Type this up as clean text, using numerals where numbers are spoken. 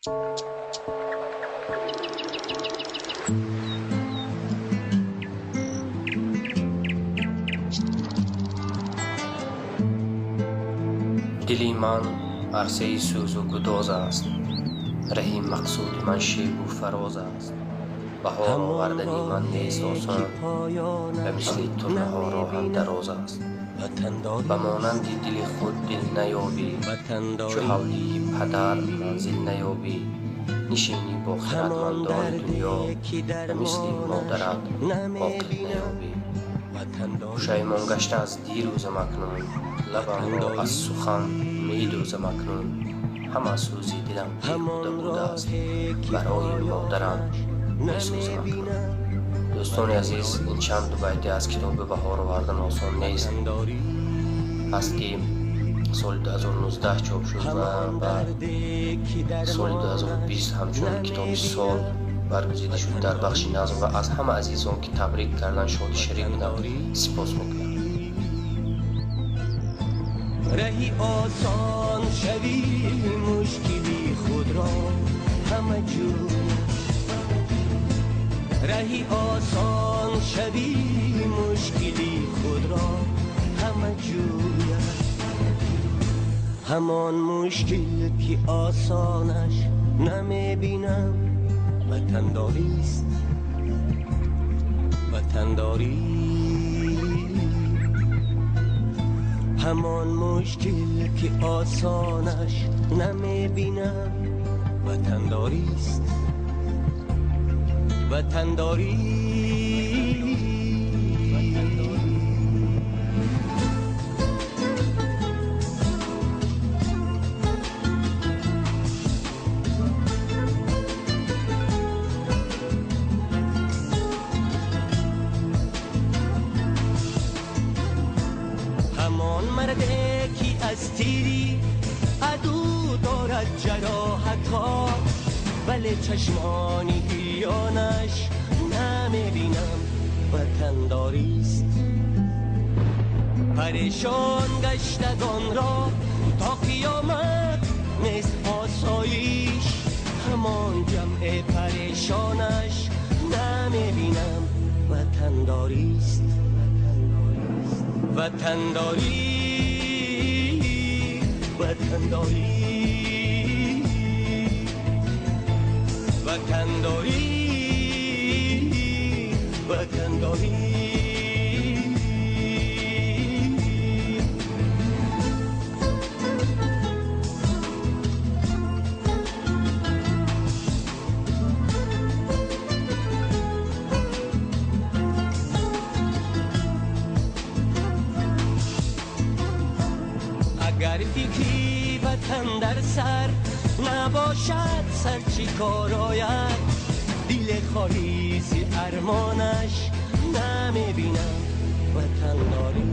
دلی من عرصه سوز و گداز است، رهی مقصود من شیب و فراز است. بهار آوردنی من نیست آسان، و مثل تو ها را هم دراز است. به مانند دل خود دل نیابی، چو حولی پدر منزل نیابی. نشینی با خردمندان دنیا، و مثل مادرت عاقل نیابی. پشیمان گشته از دیروزم اکنون، لبم را از سخن می دوزم اکنون. همه سوزی دلم بیهوده بوده است، برای مادرم می سوزم اکنون. دوستان عزیز، این چند دو بیتی از کتاب بهار آوردن آسان نیست است که سال 2019 چاپ شد و بعد سال 2020 همچون کتاب سال برگزیده شد در بخش نظم. و از همه عزیزان که تبریک کردن شاد شریک بودم سپاس میکنم. رهی آسان شوی مشکلی خود را همه جور، رهی آسان شوی مشکلی خود را همه جور. همان مشکل که آسانش نمیبینم وطنداریست، وطنداری. همان مشکل که آسانش نمیبینم وطنداریست، وطنداری. همان مرده که از تیری عدو دارد جراحت‌ها، ولی چشمانی ایانش نمیبینم وطنداریست. پریشان گشتگان را تا قیامت نیست آسایش، همان جمع پریشانش نمیبینم وطنداریست، وطنداری، وطنداری، وطنداری، وطنداری. اگر فکری وطن در سر نباشد، سر چی کار آید؟ دل خالی ز ارمانش نمیبینم وطنداری.